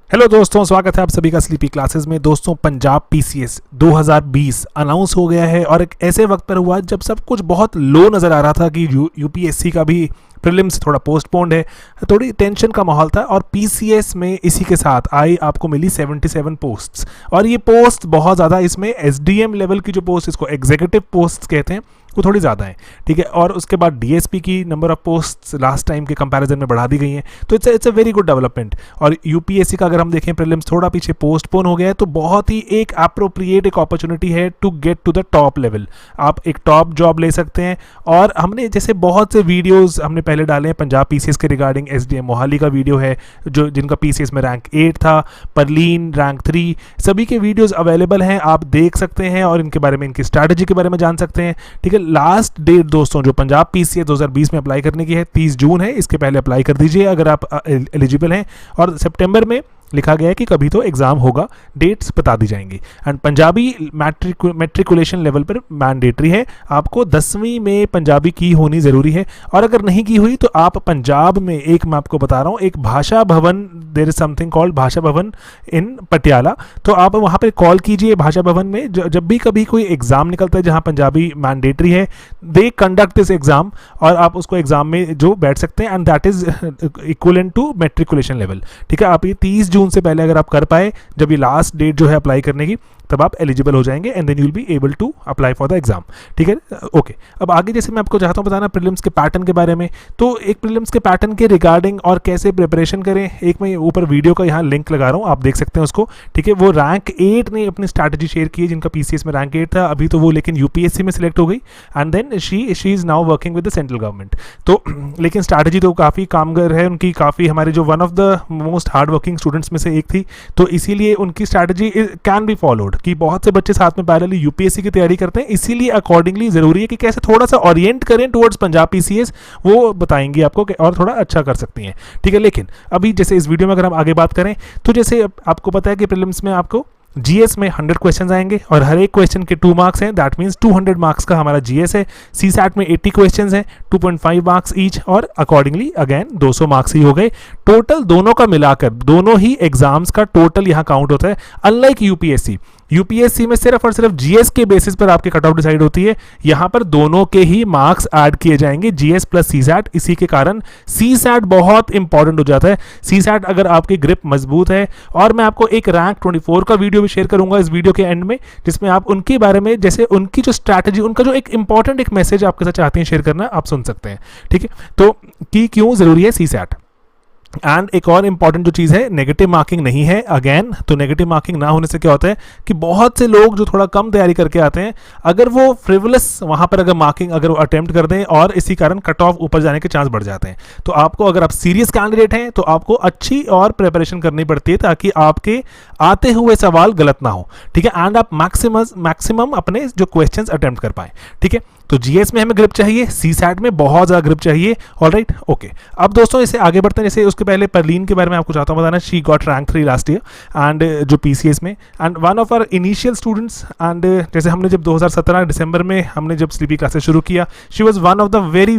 Hello दोस्तों, स्वागत है आप सभी का स्लीपी क्लासेस में। दोस्तों, पंजाब पीसीएस 2020 अनाउंस हो गया है और एक ऐसे वक्त पर हुआ जब सब कुछ बहुत लो नज़र आ रहा था कि यूपीएससी का भी प्रीलिम्स थोड़ा पोस्टपोन्ड है, थोड़ी टेंशन का माहौल था। और पीसीएस में इसी के साथ आई आपको मिली 77 पोस्ट्स, और ये पोस्ट बहुत ज़्यादा, इसमें एसडीएम लेवल की जो पोस्ट, इसको एग्जीक्यूटिव पोस्ट कहते हैं, वो थोड़ी ज़्यादा है, ठीक है। और उसके बाद डीएसपी की number of posts last time के कंपैरिजन में बढ़ा दी गई हैं, तो it's a very good development. और यूपीएससी का अगर हम देखें प्रीलिम्स थोड़ा पीछे पोस्टपोन हो गया है, तो बहुत ही एक अप्रोप्रिएट एक अपॉर्चुनिटी है to get to the top level. आप एक टॉप जॉब ले सकते हैं। और हमने जैसे बहुत से वीडियोज़ हमने पहले डाले हैं पंजाब पीसीएस के रिगार्डिंग। एसडीएम मोहाली का वीडियो है जो जिनका पीसीएस में रैंक 8 था, परलीन रैंक 3, सभी के वीडियोज़ अवेलेबल हैं, आप देख सकते हैं और इनके बारे में, इनकी स्ट्रैटेजी के बारे में जान सकते हैं, ठीक है। लास्ट डेट दोस्तों जो पंजाब पीसीएस 2020 में अप्लाई करने की है 30 जून है। इसके पहले अप्लाई कर दीजिए अगर आप एलिजिबल हैं। और सितंबर में लिखा गया है कि कभी तो एग्जाम होगा, डेट्स बता दी जाएंगी। एंड पंजाबी मैट्रिकुलेशन लेवल पर मैंडेटरी है, आपको 10वीं में पंजाबी की होनी ज़रूरी है। और अगर नहीं की हुई तो आप पंजाब में, एक मैं आपको बता रहा हूँ, एक भाषा भवन, देयर इज समथिंग कॉल्ड भाषा भवन इन पटियाला, तो आप वहाँ पर कॉल कीजिए भाषा भवन में। जब भी कभी कोई एग्ज़ाम निकलता है जहाँ पंजाबी मैंडेटरी है, दे कंडक्ट दिस एग्ज़ाम, और आप उसको एग्ज़ाम में जो बैठ सकते हैं, and that is equivalent to matriculation level, ठीक है। आप ये 30 जून से पहले अगर आप कर पाए, जब ये लास्ट डेट जो है अप्लाई करने की, तब आप एलिजिबल हो जाएंगे and then you will be able to apply for the exam, ठीक है। ओके, अब आगे जैसे मैं आपको चाहता हूँ बताना प्रीलिम्स के पैटर्न के बारे में। तो एक प्रीलिम्स के पैटर्न के रिगार्डिंग और कैसे प्रिपरेशन करें, एक मैं ऊपर वीडियो का यहाँ लिंक लगा रहा हूँ, आप देख सकते हैं उसको, ठीक है। वो रैंक 8 ने अपनी स्ट्रैटेजी शेयर की है, जिनका पीसीएस में रैंक 8 था, अभी तो वो लेकिन यूपीएससी में सिलेक्ट हो गई, and then she is now working with the central government. तो लेकिन स्ट्रैटेजी तो काफ़ी कामगर है उनकी, काफ़ी हमारे जो one of the most hard working students में से एक थी, तो इसीलिए उनकी स्ट्रैटेजी कैन बी फॉलोड, कि बहुत से बच्चे साथ में पैरेलली यूपीएससी की तैयारी करते हैं, इसीलिए अकॉर्डिंगली जरूरी है कि कैसे थोड़ा सा ओरिएंट करें टुवर्ड्स पंजाब पीसीएस, वो बताएंगे आपको और थोड़ा अच्छा कर सकती हैं, ठीक है। लेकिन अभी जैसे इस वीडियो में अगर हम आगे बात करें, तो जैसे आपको पता है कि प्रीलिम्स में आपको जीएस में 100 क्वेश्चन आएंगे और हर एक क्वेश्चन के 2 मार्क्स हैं, दैट मीन्स 200 मार्क्स का हमारा जीएस है। सीसैट में 80 क्वेश्चन हैं, 2.5 मार्क्स ईच, और अकॉर्डिंगली अगेन 200 मार्क्स ही हो गए टोटल। दोनों का मिलाकर दोनों ही एग्जाम्स का टोटल यहाँ काउंट होता है। अनलाइक यूपीएससी में सिर्फ और सिर्फ जीएस के बेसिस पर आपकी कट ऑफ डिसाइड होती है, यहाँ पर दोनों के ही मार्क्स ऐड किए जाएंगे, जीएस प्लस सीसैट। इसी के कारण सीसैट बहुत इंपॉर्टेंट हो जाता है। सीसैट अगर आपकी ग्रिप मजबूत है, और मैं आपको एक रैंक 24 का वीडियो भी शेयर करूंगा इस वीडियो के एंड में, जिसमें आप उनके बारे में, जैसे उनकी जो स्ट्रैटेजी, उनका जो एक इंपॉर्टेंट एक मैसेज आपके साथ चाहते हैं शेयर करना, आप सुन सकते हैं, ठीक है। तो कि क्यों जरूरी है सीसैट। एंड एक और इंपॉर्टेंट जो चीज़ है, नेगेटिव मार्किंग नहीं है अगेन। तो नेगेटिव मार्किंग ना होने से क्या होता है कि बहुत से लोग जो थोड़ा कम तैयारी करके आते हैं, अगर वो फ्रिवलस वहाँ पर अगर मार्किंग अगर वो अटेम्प्ट कर दें, और इसी कारण कट ऑफ ऊपर जाने के चांस बढ़ जाते हैं। तो आपको, अगर आप सीरियस कैंडिडेट हैं, तो आपको अच्छी और प्रिपरेशन करनी पड़ती है ताकि आपके आते हुए सवाल गलत ना हो, ठीक है। एंड आप मैक्सिमम अपने जो क्वेश्चंस अटेम्प्ट कर पाए, ठीक है। तो जीएस में हमें ग्रिप चाहिए, सीसैट में बहुत ज़्यादा ग्रिप चाहिए, ऑलराइट, ओके। अब दोस्तों इसे आगे बढ़ते हैं। जैसे उसके पहले परलीन के बारे में आपको चाहता हूँ बताना। She got rank 3 last year, and जो पीसीएस में, and one of our initial students. And जैसे हमने जब 2017 दिसंबर में हमने जब स्लीपी क्लासेस शुरू किया, she was one of the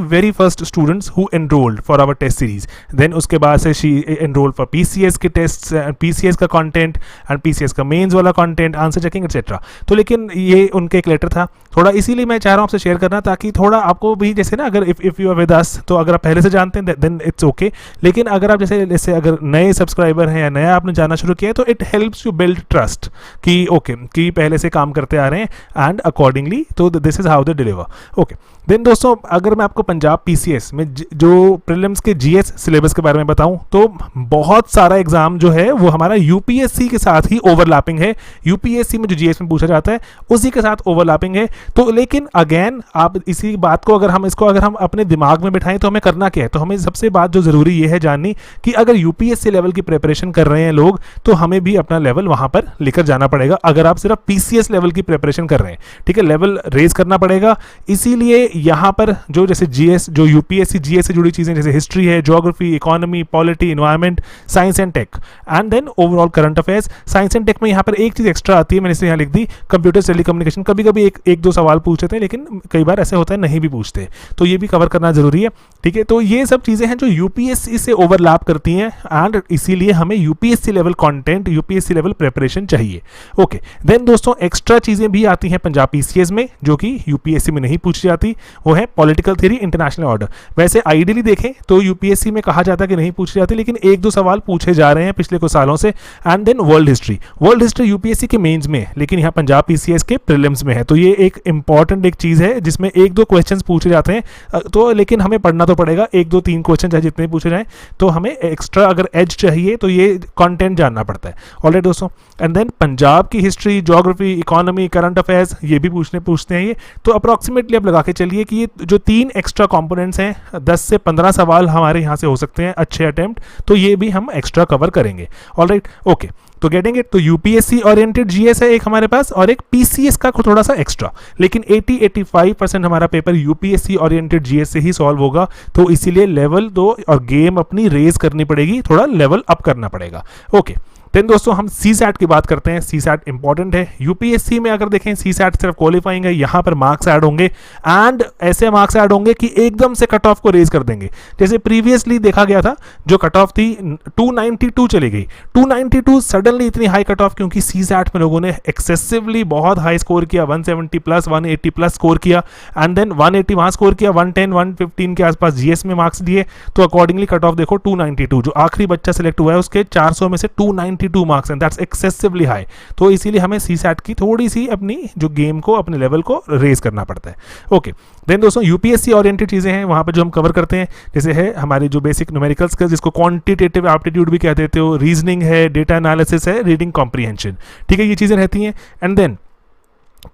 very first students who enrolled for our test series. Then उसके बाद से शी एनरोल्ड फॉर पीसीएस के टेस्ट, पीसीएस का कॉन्टेंट एंड पीसीएस का मेन्स वाला कॉन्टेंट, आंसर चेकिंग एक्सेट्रा। तो लेकिन ये उनके एक लेटर था, थोड़ा इसीलिए मैं चाह रहा हूँ आपसे शेयर करना, ताकि थोड़ा आपको भी, जैसे ना, अगर if you are with us, तो अगर आप पहले से जानते हैं देन इट्स ओके। लेकिन अगर आप जैसे अगर नए सब्सक्राइबर हैं या नया आपने जानना शुरू किया है, तो it helps you build trust कि ओके, कि पहले से काम करते आ रहे हैं एंड अकॉर्डिंगली, तो this is how they deliver, okay. Then दोस्तों, अगर मैं आपको पंजाब पीसीएस में जो प्रीलिम्स के जीएस सिलेबस के बारे में बताऊं, तो बहुत सारा एग्जाम जो है वो हमारा यूपीएससी के साथ ही ओवरलैपिंग है। यूपीएससी में जो जीएस में पूछा जाता है उसी के साथ ओवरलैपिंग है। तो लेकिन अगेन आप इसी बात को अगर हम अपने दिमाग में बिठाएं, तो हमें करना क्या है, तो हमें सबसे बात जो जरूरी ये है जाननी कि अगर यूपीएससी लेवल की प्रिपरेशन कर रहे हैं लोग, तो हमें भी अपना लेवल वहां पर लेकर जाना पड़ेगा। अगर आप सिर्फ पीसीएस लेवल की प्रिपरेशन कर रहे हैं, ठीक है, लेवल रेज करना पड़ेगा। इसीलिए यहाँ पर जो जैसे जीएस, जो यूपीएससी जीएस से जुड़ी चीज़ें जैसे हिस्ट्री है, geography, economy, polity, environment, science and tech and then overall current affairs. Science and tech में यहाँ पर एक चीज़ एक्स्ट्रा आती है, मैंने इसे यहाँ लिख दी, कंप्यूटर टेलीकम्युनिकेशन। कभी कभी एक दो सवाल पूछ लेते हैं, लेकिन कई बार ऐसे होता है नहीं भी पूछते, तो ये भी कवर करना जरूरी है। ठीक है, तो ये सब चीज़ें हैं जो यूपीएससी से ओवरलैप करती हैं एंड इसीलिए हमें UPSC level content, UPSC level preparation चाहिए। ओके, देन दोस्तों एक्स्ट्रा चीज़ें भी आती हैं पंजाब पीसीएस में जो कि यूपीएससी में नहीं पूछी जाती, वो है पॉलिटिकल थ्योरी, इंटरनेशनल ऑर्डर। वैसे आइडियली देखें तो यूपीएससी में कहा जाता है कि नहीं पूछी जाती, लेकिन एक दो सवाल पूछे जा रहे हैं पिछले कुछ सालों से। And then world history, world history UPSC के मेंस में है, लेकिन यहाँ पंजाब पीसीएस के प्रीलिम्स में है, तो ये एक इंपॉर्टेंट एक चीज़ है जिसमें एक दो क्वेश्चंस पूछे जाते हैं, तो लेकिन हमें पढ़ना तो पड़ेगा, एक दो तीन क्वेश्चन चाहे जितने पूछे जाएं, तो हमें एक्स्ट्रा अगर एज चाहिए तो ये कंटेंट जानना पड़ता है। ऑलराइट दोस्तों, एंड देन पंजाब की history, geography, economy, current affairs ये भी पूछते हैं ये, तो अप्रॉक्सीमेटली आप लगा के चलिए कि ये जो तीन एक्स्ट्रा कंपोनेंट्स हैं 10 से 15 सवाल हमारे यहाँ से हो सकते हैं अच्छे अटेम्प्ट, तो ये भी हम एक्स्ट्रा कवर करेंगे। ऑलराइट, ओके, तो गेटिंग इट, तो यूपीएससी ओरिएंटेड जीएस है एक हमारे पास और एक पीसीएस का थोड़ा सा एक्स्ट्रा, लेकिन 80-85% हमारा पेपर यूपीएससी ओरिएंटेड जीएस से ही सॉल्व होगा, तो इसीलिए लेवल 2 और गेम अपनी रेज करनी पड़ेगी, थोड़ा लेवल अप करना पड़ेगा। ओके, देन दोस्तों हम सी सैट की बात करते हैं। सी सैट इंपॉर्टेंट है यूपीएससी में, अगर देखें सी सैट सिर्फ क्वालिफाइंग है, यहाँ पर मार्क्स ऐड होंगे एंड ऐसे मार्क्स ऐड होंगे कि एकदम से कट ऑफ को रेज कर देंगे। जैसे प्रीवियसली देखा गया था जो कट ऑफ थी 292 चली गई, 292 सडनली इतनी हाई कट ऑफ क्योंकि सी सैट में लोगों ने एक्सेसिवली बहुत हाई स्कोर किया, 170 प्लस 180 प्लस स्कोर किया एंड देन 180 वहाँ स्कोर किया, 110 115 के आसपास जीएस में मार्क्स दिए, तो अकॉर्डिंगली कट ऑफ देखो 292, जो आखिरी बच्चा सिलेक्ट हुआ है उसके 400 में से 292 marks and that's excessively high. तो इसीलिए हमें सी सैट की थोड़ी सी अपनी जो गेम को, अपने लेवल को रेज करना पड़ता है। ओके, देन दोस्तों यूपीएससी ओरिएंटेड चीज़ें हैं वहाँ पर जो हम कवर करते हैं, जैसे है हमारी जो बेसिक न्यूमेरिकल स्किल्स जिसको क्वांटिटेटिव एप्टीट्यूड भी कह देते हो, रीजनिंग है, डेटा एनालिसिस है, रीडिंग कॉम्प्रीहेंशन। ठीक है, ये चीज़ें रहती हैं। एंड देन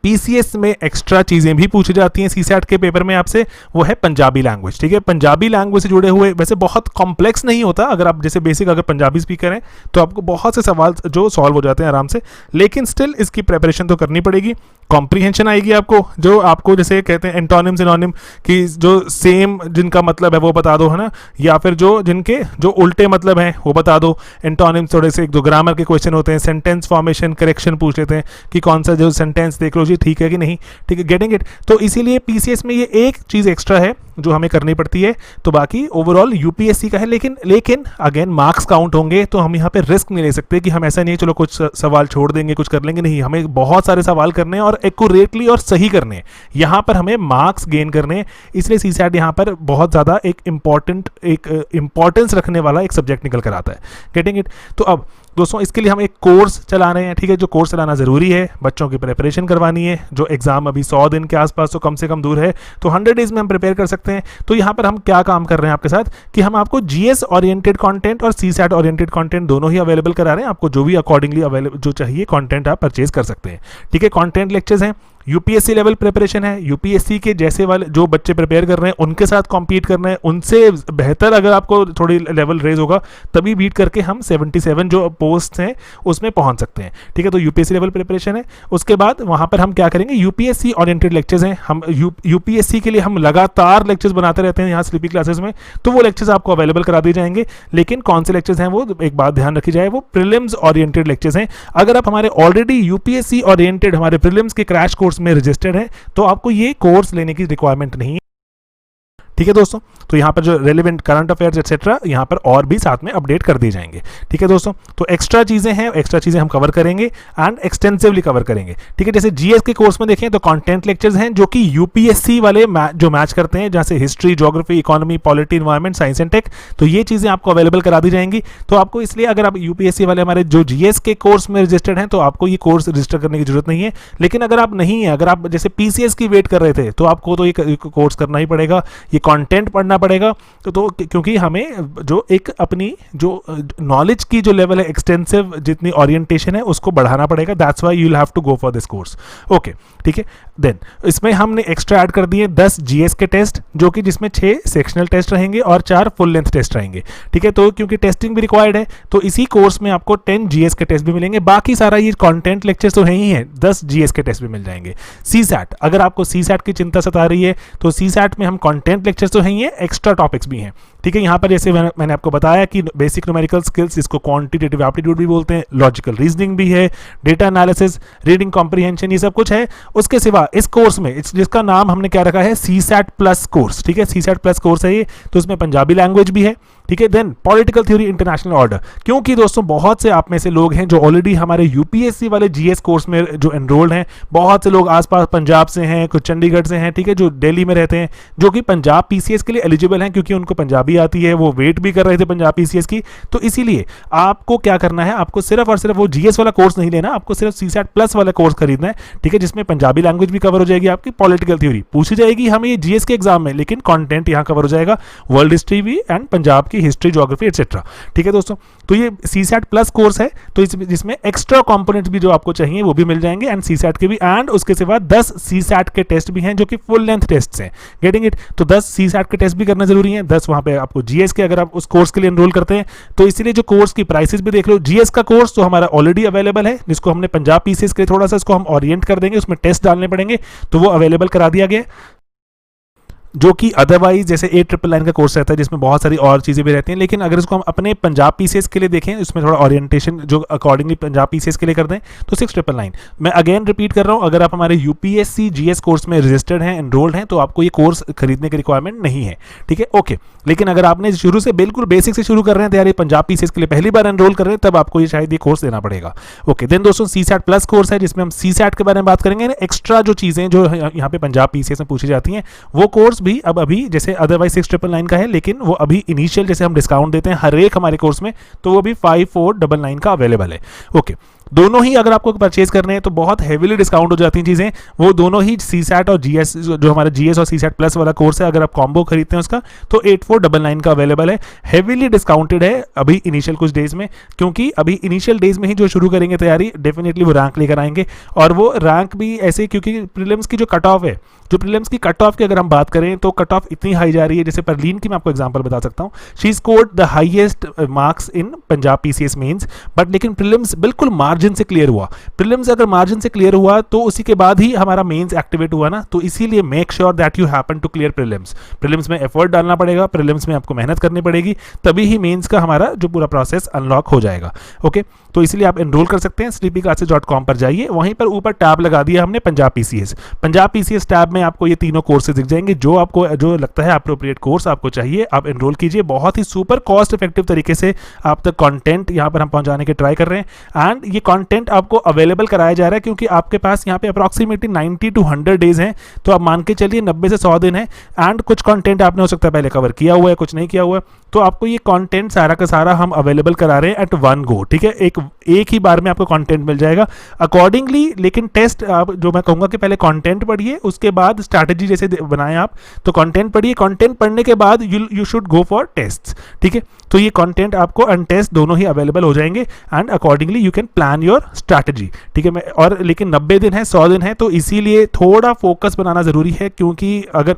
पीसीएस में एक्स्ट्रा चीज़ें भी पूछी जाती हैं सीसैट के पेपर में आपसे, वो है पंजाबी लैंग्वेज। ठीक है, पंजाबी लैंग्वेज से जुड़े हुए, वैसे बहुत कॉम्प्लेक्स नहीं होता, अगर आप जैसे बेसिक अगर पंजाबी स्पीकर हैं तो आपको बहुत से सवाल जो सॉल्व हो जाते हैं आराम से, लेकिन स्टिल इसकी प्रिपरेशन तो करनी पड़ेगी। कॉम्प्रीहेंशन आएगी आपको, जो आपको जैसे कहते हैं एंटोनिम सिनोनिम की जो सेम जिनका मतलब है वो बता दो, है ना, या फिर जो जिनके जो उल्टे मतलब हैं वो बता दो। एंटोनिम थोड़े से एक दो ग्रामर के क्वेश्चन होते हैं, सेंटेंस फॉर्मेशन करेक्शन पूछ लेते हैं कि कौन सा जो सेंटेंस देख लो जी ठीक है कि नहीं, ठीक है, गेटिंग इट। तो इसीलिए पीसीएस में ये एक चीज़ एक्स्ट्रा है जो हमें करनी पड़ती है, तो बाकी ओवरऑल यूपीएससी का है। लेकिन अगेन मार्क्स काउंट होंगे, तो हम यहाँ पे रिस्क नहीं ले सकते कि हम ऐसा नहीं चलो कुछ सवाल छोड़ देंगे कुछ कर लेंगे, नहीं, हमें बहुत सारे सवाल करने हैं और एक्यूरेटली और सही करने हैं, यहाँ पर हमें मार्क्स गेन करने हैं। इसलिए सीसैट यहाँ पर बहुत ज़्यादा एक इंपॉर्टेंस रखने वाला एक सब्जेक्ट निकल कर आता है, गेटिंग इट। तो अब दोस्तों इसके लिए हम एक कोर्स चला रहे हैं, ठीक है, जो कोर्स चलाना ज़रूरी है, बच्चों की प्रिपरेशन करवानी है, जो एग्जाम अभी 100 दिन के आसपास तो कम से कम दूर है, तो 100 डेज में हम प्रिपेयर कर सकते हैं। तो यहाँ पर हम क्या काम कर रहे हैं आपके साथ कि हम आपको जीएस ओरिएंटेड कंटेंट और सीसैट ओरिएंटेड कंटेंट दोनों ही अवेलेबल करा रहे हैं, आपको जो भी अकॉर्डिंगली अवेलेबल जो चाहिए कंटेंट आप परचेज कर सकते हैं। ठीक है, कंटेंट लेक्चर्स हैं, यूपीएससी लेवल प्रिपरेशन है, यूपीएससी के जैसे वाले जो बच्चे प्रिपेयर कर रहे हैं उनके साथ कॉम्पीट करना है, उनसे बेहतर अगर आपको थोड़ी लेवल रेज होगा तभी बीट करके हम 77 जो पोस्ट हैं उसमें पहुंच सकते हैं। ठीक है, तो यूपीएससी लेवल प्रिपरेशन है। उसके बाद वहां पर हम क्या करेंगे, यूपीएससी ओरिएंटेड लेक्चर्स हैं, हम यूपीएससी के लिए हम लगातार लेक्चर्स बनाते रहते हैं यहाँ स्लीपी क्लासेस में, तो वो लेक्चर्स आपको अवेलेबल करा दिए जाएंगे। लेकिन कौन से लेक्चर्स हैं वो एक बात ध्यान रखी जाए, वो प्रीलिम्स ओरिएंटेड लेक्चर्स हैं। अगर आप हमारे ऑलरेडी यूपीएससी ओरिएंटेड हमारे प्रीलिम्स के क्रैश कोर्स में रजिस्टर्ड है तो आपको ये कोर्स लेने की रिक्वायरमेंट नहीं है। ठीक है दोस्तों, तो यहाँ पर जो रेलेवेंट करंट अफेयर्स एक्सेट्रा यहाँ पर और भी साथ में अपडेट कर दिए जाएंगे। ठीक है दोस्तों, तो एक्स्ट्रा चीज़ें हैं, एक्स्ट्रा चीज़ें हम कवर करेंगे एंड एक्सटेंसिवली कवर करेंगे। ठीक है, जैसे जीएस के कोर्स में देखें तो कंटेंट लेक्चर्स हैं जो कि यूपीएससी वाले जो मैच करते हैं, जैसे history, geography, economy, polity, environment, science and tech, तो ये चीज़ें आपको अवेलेबल करा दी जाएंगी। तो आपको इसलिए अगर आप यूपीएससी वाले हमारे जो जीएस के कोर्स में रजिस्टर्ड हैं तो आपको ये कोर्स रजिस्टर करने की जरूरत नहीं है। लेकिन अगर आप नहीं है, अगर आप जैसे पीसीएस की वेट कर रहे थे तो आपको तो ये कोर्स करना ही पड़ेगा। ये कंटेंट पढ़ना पड़ेगा। तो क्योंकि हमें जो एक अपनी जो नॉलेज की जो लेवल है, एक्सटेंसिव जितनी ओरिएंटेशन है, उसको बढ़ाना पड़ेगा। That's why you will have to go for this course. Okay, ठीक है। देन इसमें हमने एक्स्ट्रा ऐड कर दिए 10 जीएस के टेस्ट, जो कि जिसमें 6 सेक्शनल टेस्ट रहेंगे और 4 फुल लेंथ टेस्ट रहेंगे, ठीक है। तो क्योंकि टेस्टिंग भी रिक्वायर्ड है, तो इसी कोर्स में आपको 10 जीएस के टेस्ट भी मिलेंगे। बाकी सारा ये कंटेंट लेक्चर्स तो है ही है, 10 जीएस के टेस्ट भी मिल जाएंगे। सीसैट, अगर आपको सीसैट की चिंता सता रही है तो सीसैट में हम कंटेंट लेक्चर्स तो है ही है, एक्स्ट्रा टॉपिक्स भी हैं, ठीक है। यहाँ पर जैसे मैंने आपको बताया कि बेसिक न्यूमेरिकल स्किल्स, इसको क्वांटिटेटिव एप्टीट्यूड भी बोलते हैं, लॉजिकल रीजनिंग भी है, डेटा एनालिसिस, रीडिंग कॉम्प्रिहेंशन, ये सब कुछ है। उसके सिवा इस कोर्स में जिसका नाम हमने क्या रखा है, सीसैट प्लस कोर्स, ठीक है। सीसैट प्लस कोर्स है ये, तो इसमें पंजाबी लैंग्वेज भी है, ठीक है। Then political theory, international order, क्योंकि दोस्तों बहुत से आप में से लोग हैं जो ऑलरेडी हमारे यूपीएससी वाले जीएस कोर्स में जो एनरोल्ड हैं। बहुत से लोग आसपास पंजाब से हैं, कुछ चंडीगढ़ से हैं, ठीक है, जो दिल्ली में रहते हैं, जो कि पंजाब पीसीएस के लिए एलिजिबल हैं, क्योंकि उनको पंजाबी आती है, वो वेट भी कर रहे थे पंजाब पीसीएस की। तो इसीलिए आपको क्या करना है, आपको सिर्फ और सिर्फ वो जीएस वाला कोर्स नहीं लेना, आपको सिर्फ सीसैट प्लस वाला कोर्स खरीदना है, ठीक है, जिसमें पंजाबी लैंग्वेज भी कवर हो जाएगी, आपकी पॉलिटिकल थ्योरी पूछी जाएगी हमें ये जीएस के एग्जाम में, लेकिन कंटेंट यहाँ कवर हो जाएगा, वर्ल्ड हिस्ट्री भी एंड पंजाब की हिस्ट्री, ज्योग्राफी एटसेट्रा, ठीक है दोस्तों। तो ये सीसैट प्लस कोर्स है, तो जिसमें एक्स्ट्रा कंपोनेंट्स भी जो आपको चाहिए वो भी मिल जाएंगे, एंड सीसैट के भी, एंड उसके सिवा 10 सीसैट के टेस्ट भी हैं जो कि फुल लेंथ टेस्ट हैं, गेटिंग इट। तो 10 सीसैट के टेस्ट भी करना जरूरी है, 10 वहां पे आपको जीएस के, अगर आप उस कोर्स के लिए एनरोल करते हैं तो इसीलिए जो कोर्स की प्राइसेस भी देख लो। जीएस का कोर्स तो हमारा ऑलरेडी अवेलेबल है, जिसको हमने पंजाब पीसीएस के लिए थोड़ा सा इसको हम ओरिएंट कर देंगे, उसमें टेस्ट डालने पड़ेंगे, तो वो अवेलेबल करा दिया गया, जो कि अदरवाइज जैसे 8999 का कोर्स रहता है जिसमें बहुत सारी और चीज़ें भी रहती हैं। लेकिन अगर इसको हम अपने पंजाब पीसीएस के लिए देखें, इसमें थोड़ा ओरिएंटेशन जो अकॉर्डिंगली पंजाब पीसीएस के लिए कर दें, तो 6999। मैं अगेन रिपीट कर रहा हूँ, अगर आप हमारे यूपीएससी जीएस कोर्स में रजिस्टर्ड हैं, एनरोल्ड हैं, तो आपको ये कोर्स खरीदने की रिक्वायरमेंट नहीं है, ठीक है, ओके। लेकिन अगर आपने शुरू से बिल्कुल बेसिक से शुरू कर रहे हैं तैयारी, पंजाब पीसीएस के लिए पहली बार एनरोल कर रहे हैं, तब आपको ये शायद ये कोर्स देना पड़ेगा, ओके। देन दोस्तों सीसैट प्लस कोर्स है, जिसमें हम सीसैट के बारे में बात करेंगे, एक्स्ट्रा जो चीज़ें जो यहाँ पे पंजाब पीसीएस में पूछी जाती हैं, वो कोर्स भी अब अभी जैसे अदरवाइज 6999 का है, लेकिन वो अभी इनिशियल जैसे हम डिस्काउंट देते हैं हर एक हमारे कोर्स में, तो वो भी 5499 का अवेलेबल है, ओके। दोनों ही अगर आपको परचेज करने हैं तो बहुत हेवीली डिस्काउंट हो जाती हैं चीज़ें, वो दोनों ही सीसैट और जीएस, जो हमारा जीएस और सीसैट प्लस वाला कोर्स है, अगर आप कॉम्बो खरीदते हैं उसका, तो 8499 का अवेलेबल है, हेवीली डिस्काउंटेड है अभी इनिशियल कुछ डेज में, क्योंकि अभी इनिशियल डेज में ही जो शुरू करेंगे तैयारी, डेफिनेटली वो रैंक लेकर आएंगे। और वो रैंक भी ऐसे, क्योंकि प्रीलिम्स की जो कट ऑफ है, जो प्रीलिम्स की कट ऑफ की अगर हम बात करें तो कट ऑफ इतनी हाई जा रही है, जैसे परलीन की मैं आपको एग्जांपल बता सकता हूं, she scored the highest marks in Punjab PCS mains, but लेकिन प्रीलिम्स बिल्कुल मार्जिन से क्लियर हुआ। प्रीलिम्स अगर मार्जिन से क्लियर हुआ तो उसी के बाद ही हमारा मेंस एक्टिवेट हुआ ना, तो इसीलिए make sure that you happen to clear prelims. Prelims में एफर्ट डालना पड़ेगा, प्रीलिम्स में आपको मेहनत करनी पड़ेगी, तभी ही मेंस का हमारा जो पूरा प्रोसेस अनलॉक हो जाएगा, ओके। तो इसीलिए आप एनरोल कर सकते हैं, sleepyclasses.com पर जाइए, वहीं पर ऊपर टैब लगा दिया हमने Punjab PCS. Punjab PCS tab में आपको ये तीनों कोर्सेज दिख जाएंगे, जो आपको जो लगता है अप्रोप्रिएट कोर्स आपको चाहिए, आप एनरोल कीजिए। बहुत ही सुपर कॉस्ट इफेक्टिव तरीके से आप तक कंटेंट यहाँ पर हम पहुंचाने के ट्राई कर रहे हैं, एंड ये कंटेंट आपको अवेलेबल कराया जा रहा है, क्योंकि आपके पास यहाँ पे अप्रॉक्सीमेटली 90 to 100 डेज हैं, तो आप मान के चलिए 90 से 100 दिन है, एंड कुछ कंटेंट आपने हो सकता है पहले कवर किया हुआ है, कुछ नहीं किया हुआ है, तो आपको ये कंटेंट सारा का सारा हम अवेलेबल करा रहे हैं एट वन गो, ठीक है, एक ही बार में आपको कंटेंट मिल जाएगा अकॉर्डिंगली। लेकिन टेस्ट आप, जो मैं कहूँगा कि पहले कंटेंट पढ़िए, उसके बाद स्ट्रैटेजी जैसे बनाए आप, तो कंटेंट पढ़िए, कंटेंट पढ़ने के बाद you should go for test, ठीक है। तो ये कंटेंट आपको एंड टेस्ट दोनों ही अवेलेबल हो जाएंगे, and accordingly you can plan your strategy, ठीक है। और लेकिन 90 दिन है, 100 दिन है, तो इसीलिए थोड़ा फोकस बनाना जरूरी है, क्योंकि अगर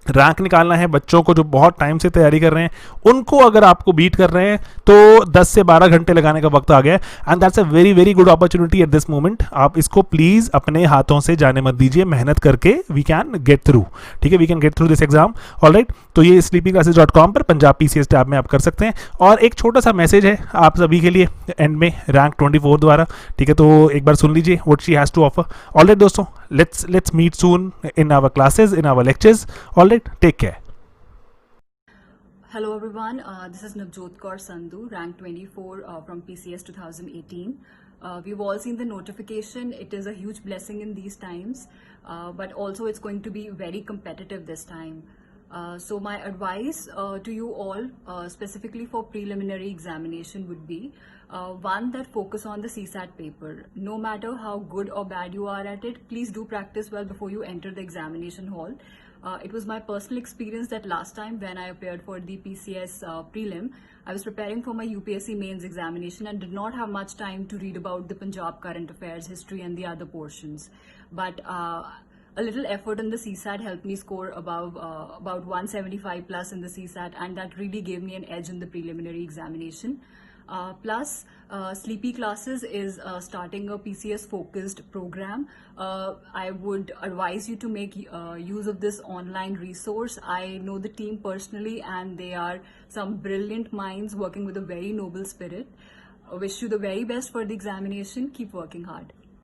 रैंक निकालना है बच्चों को जो बहुत टाइम से तैयारी कर रहे हैं, उनको अगर आपको बीट कर रहे हैं तो 10 से 12 घंटे लगाने का वक्त आ गया है, and that's a very very good opportunity at this moment. आप इसको प्लीज अपने हाथों से जाने मत दीजिए, मेहनत करके वी कैन गेट थ्रू, ठीक है, we can get through this exam, alright. तो ये sleepyclasses.com पर पंजाब पीसीएस टैब में आप कर सकते हैं। और एक छोटा सा मैसेज है आप सभी के लिए एंड में रैंक 24 द्वारा, ठीक है, तो एक बार सुन लीजिए what she has to offer. Alright दोस्तों, let's meet soon in our classes, in our lectures. All right, take care. Hello everyone, this is Navjot Kaur Sandhu, rank 24 from PCS 2018. We've all seen the notification. It is a huge blessing in these times, but also it's going to be very competitive this time. So my advice to you all, specifically for preliminary examination, would be one, that focus on the CSAT paper. No matter how good or bad you are at it, please do practice well before you enter the examination hall. It was my personal experience that last time when I appeared for the PCS prelim, I was preparing for my UPSC mains examination and did not have much time to read about the Punjab current affairs, history and the other portions. But a little effort in the CSAT helped me score above about 175 plus in the CSAT, and that really gave me an edge in the preliminary examination. Plus, Sleepy Classes is starting a PCS focused program. I would advise you to make use of this online resource. I know the team personally, and they are some brilliant minds working with a very noble spirit. I wish you the very best for the examination. Keep working hard.